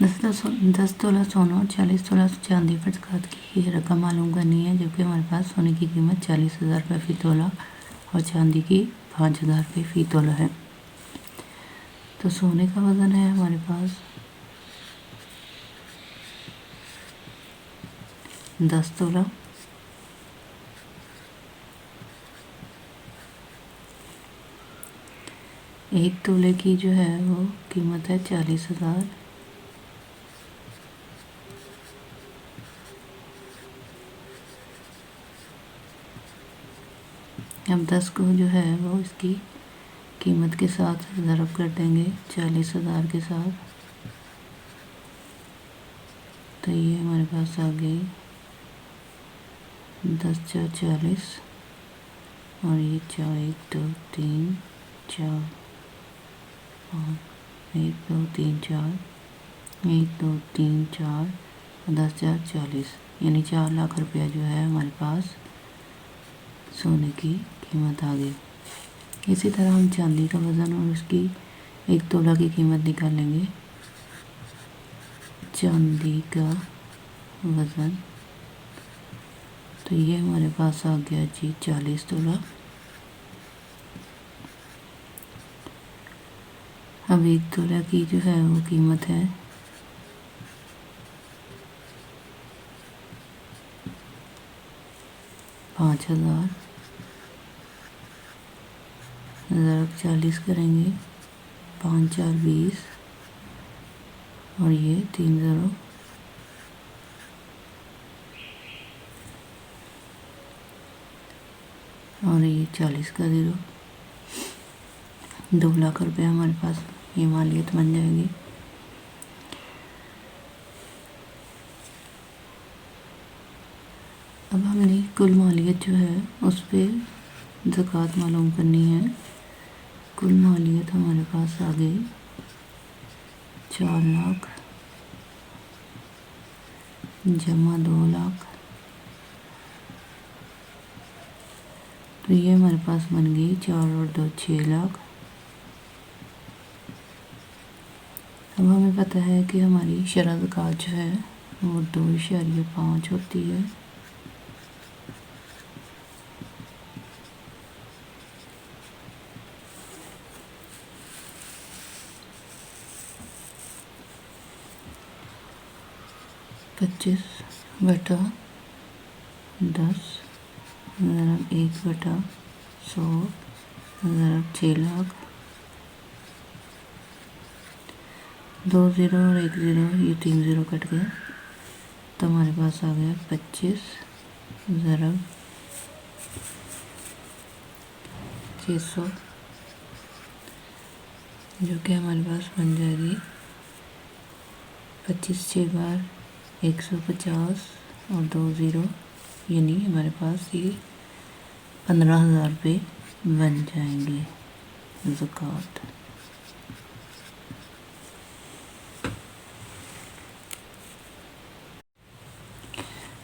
10 तोला सोना और 40 तोला चांदी पर खाद की रकम मालूम करनी है, जबकि हमारे पास सोने की कीमत 40,000 रुपये फ़ी तोला और चांदी की 5,000 रुपये फ़ी तोला है। तो सोने का वज़न है हमारे पास 10 तोला, एक तोले की जो है वो कीमत है 40,000। अब 10 को जो है वो इसकी कीमत के साथ ज़रब कर देंगे 40,000 के साथ, तो ये हमारे पास आ गई 10 4 40 और ये 4 1 2 3 4 5 1 2 3 4 1 2 3 4 और 10 4 40, यानी 4 लाख रुपया जो है हमारे पास सोने की कीमत आ गई। इसी तरह हम चांदी का वज़न और उसकी एक तोला की कीमत निकालेंगे। चांदी का वज़न, तो ये हमारे पास आ गया जी 40 तोला। अब एक तोला की जो है वो कीमत है 5,000, ज़रब 40 करेंगे, 5 4 20 और ये 3 0 और ये 40 का 0, 2 लाख रुपये हमारे पास ये मालियत बन जाएगी। अब हमने कुल मालियत जो है उस पर ज़कात मालूम करनी है। कुल मालियत हमारे पास आ गई 4 लाख जमा 2 लाख, तो ये हमारे पास बन गई 4 और 2 6 लाख। अब हमें पता है कि हमारी शरह ज़कात जो है वो 2.5 होती है। पच्चीस बटा 10 ज़रब 1/100 ज़रब 6 लाख, 2 0 और 1 0, ये 3 0 कट गया, तो हमारे पास आ गया 25 ज़रब 600, जो कि हमारे पास बन जाएगी 25 6 बार 150 और 2 0, यानी हमारे पास ये 15,000 रुपये बन जाएंगे ज़कात।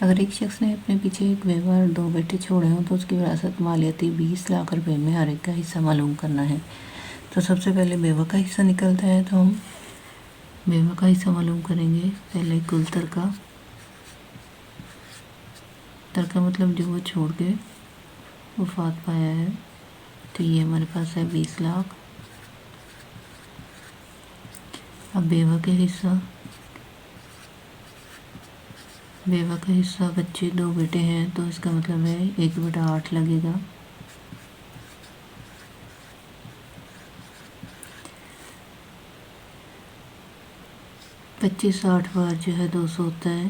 अगर एक शख्स ने अपने पीछे एक बेवा और 2 बेटे छोड़े हों तो उसकी विरासत मालियती 20 लाख रुपए में हर एक का हिस्सा मालूम करना है। तो सबसे पहले बेवा का हिस्सा निकलता है, तो हम बेवा का हिस्सा मालूम करेंगे। पहले कुल तरका मतलब जो वो छोड़ के वफात पाया है, तो ये हमारे पास है 20 लाख। अब बेवा का हिस्सा बच्चे 2 बेटे हैं, तो इसका मतलब है 1/8 लगेगा। पच्चीस 8 बार जो है 200 होता है,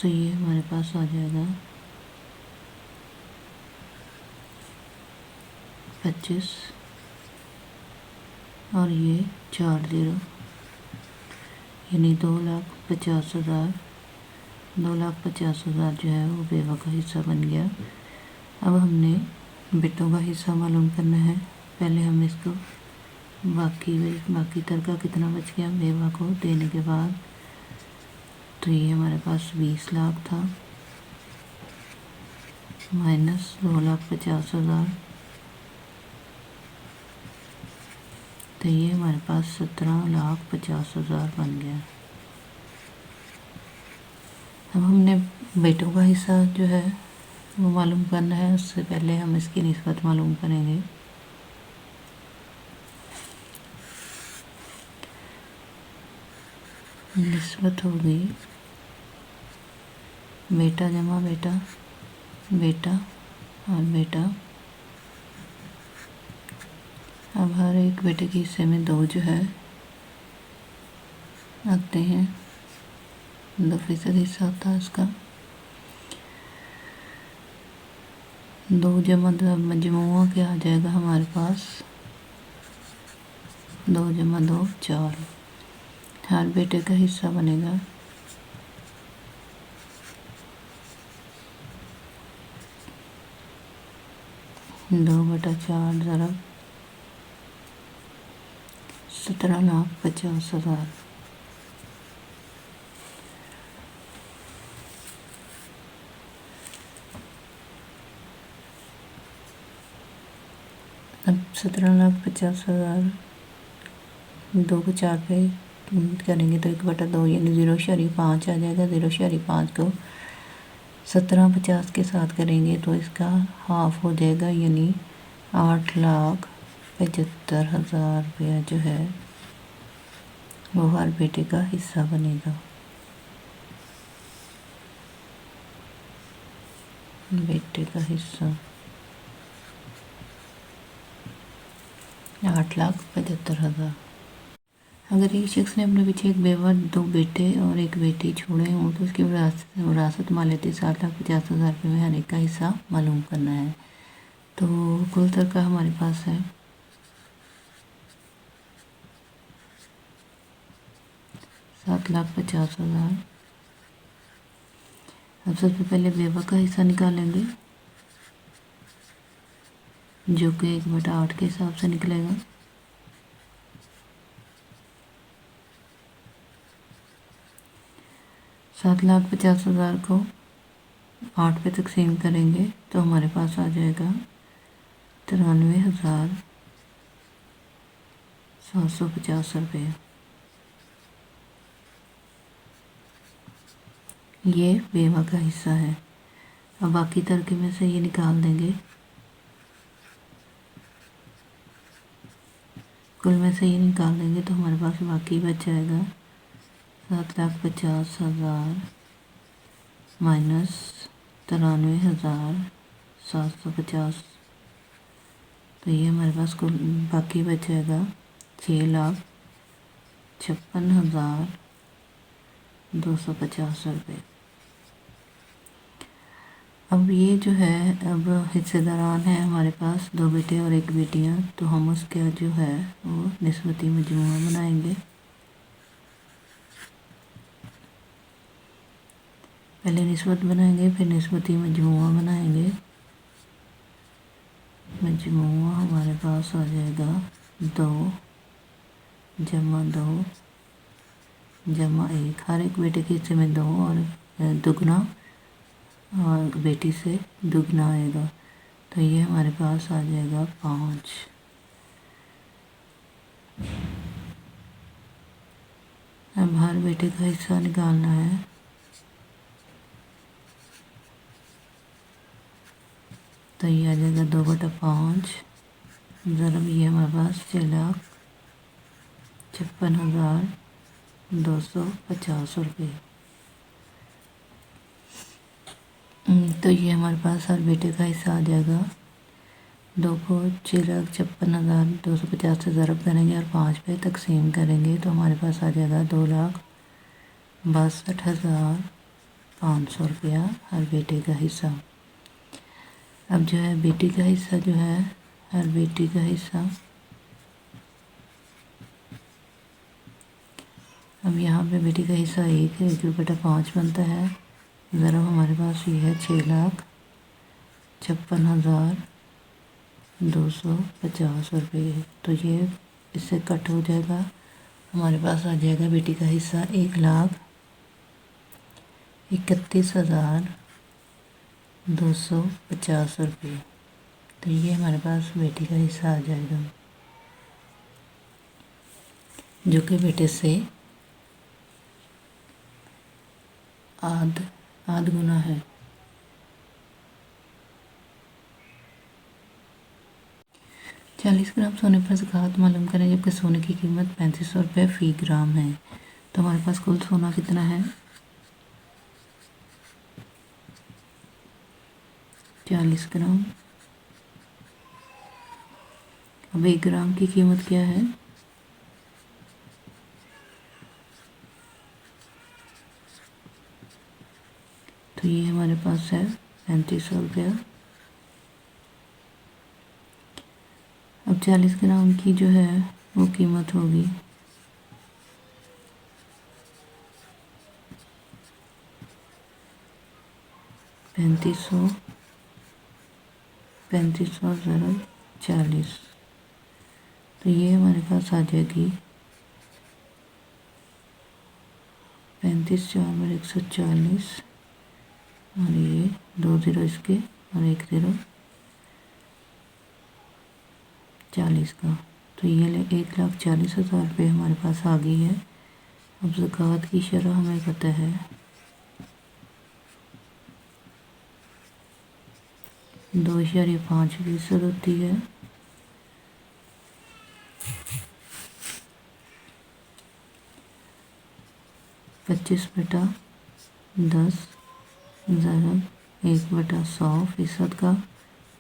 तो ये हमारे पास आ जाएगा 25 और ये 4 0, यानी 2,50,000। 2,50,000 जो है वो बेवा का हिस्सा बन गया। अब हमने बेटों का हिस्सा मालूम करना है। पहले हम इसको बाकी तरका कितना बच गया बेवा को देने के बाद, तो ये हमारे पास 20 लाख था माइनस 2,50,000, तो ये हमारे पास 17,50,000 बन गया। अब हमने बेटों का हिस्सा जो है वो मालूम करना है। उससे पहले हम इसकी निस्बत मालूम करेंगे। निस्बत होगी बेटा जमा बेटा, बेटा और बेटा। अब हर एक बेटे के हिस्से में 2 जो है आते हैं, 2% हिस्सा होता है उसका। 2 जमा मजमुआ क्या आ जाएगा हमारे पास, 2 जमा 2 4। हर बेटे का हिस्सा बनेगा 2/4 ज़रब 17,50,000। अब 17,50,000 2 को 4 पे करेंगे तो 1/2 यानी 0.5 आ जाएगा। 0.5 को 17,50 के साथ करेंगे तो इसका हाफ हो जाएगा, यानी 8,75,000 रुपया जो है वो हर बेटे का हिस्सा बनेगा। बेटे का हिस्सा 8,75,000। अगर एक शख्स ने अपने पीछे एक बेवा, 2 बेटे और 1 बेटी छोड़े हों तो उसकी विरासत मालियती 7,50,000 रुपये में हर एक का हिस्सा मालूम करना है। तो कुल तरका हमारे पास है 7,50,000। अब सबसे पहले बेवा का हिस्सा निकालेंगे जो कि 1/8 के हिसाब से निकलेगा। $7,50,000 को 8 पे तकसीम करेंगे तो हमारे पास आ जाएगा 93,750 रुपये। ये बेवा का हिस्सा है। अब बाकी तरके में से ये निकाल देंगे, कुल में से ये निकाल देंगे तो हमारे पास बाकी बच जाएगा 7,50,000 माइनस 93,750। तो ये हमारे पास कुल बाकी बच जाएगा 6,56,250 रुपये। अब ये जो है, अब हिस्सेदारान है हमारे पास 2 बेटे और 1 बेटियां, तो हम उसका जो है वो निस्बती मजमुआ बनाएंगे। पहले निस्बत बनाएंगे फिर निस्बती मजमुआ बनाएंगे। मजमुआ हमारे पास आ जाएगा 2 जमा 2 जमा 1। हर एक बेटे के हिस्से में 2 और दुगना और बेटी से दुगना आएगा, तो ये हमारे पास आ जाएगा 5। अब हर बेटे का हिस्सा निकालना है। तो ये आ जाएगा 2/5 ज़रब ये हमारे पास 6,56,250 रुपये। तो ये हमारे पास हर बेटे का हिस्सा आ जाएगा। 2 को 6,56,250 से ज़रब करेंगे और 5 पे तकसीम करेंगे तो हमारे पास आ जाएगा 2,62,500 रुपया हर बेटे का हिस्सा। अब जो है बेटी का हिस्सा जो है, हर बेटी का हिस्सा, अब यहाँ पे बेटी का हिस्सा 1 है, 1/5 बनता है। ज़रब हमारे पास ये है 6,56,250 रुपये। तो ये इससे कट हो जाएगा, हमारे पास आ जाएगा बेटी का हिस्सा 1,31,250 रुपये। तो ये हमारे पास बेटी का हिस्सा आ जाएगा। जो कि बेटे से आध गुना है। 40 ग्राम सोने पर ज़कात मालूम करें, जबकि सोने की कीमत 3500 रुपये फ़ी ग्राम है। तो हमारे पास कुल सोना कितना है? 40 ग्राम। अब 1 ग्राम की कीमत क्या है? तो ये हमारे पास है 3500 रुपया। अब 40 ग्राम की जो है वो कीमत होगी 3500 ज़रा 40। तो ये हमारे पास आ जाएगी 35 4 में 140 और ये 2 ज़ीरो इसके और 1 ज़ीरो 40 का। तो ये 1,40,000 रुपये हमारे पास आ गई है। अब ज़कात की शरह हमें पता है 2.5% होती है। पच्चीस बटा 10 ज़रब 1/100% का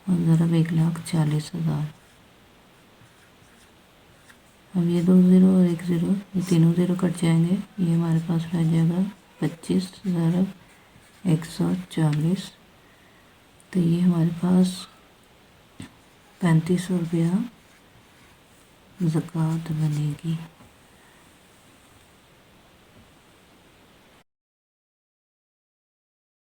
और ज़रब 1,40,000। अब ये 2 ज़ीरो और 1 ज़ीरो ये तीनों ज़ीरो कट जाएंगे। ये हमारे पास रह जाएगा 25 ज़रब 140। तो ये हमारे पास 3500 रुपया ज़कात बनेगी।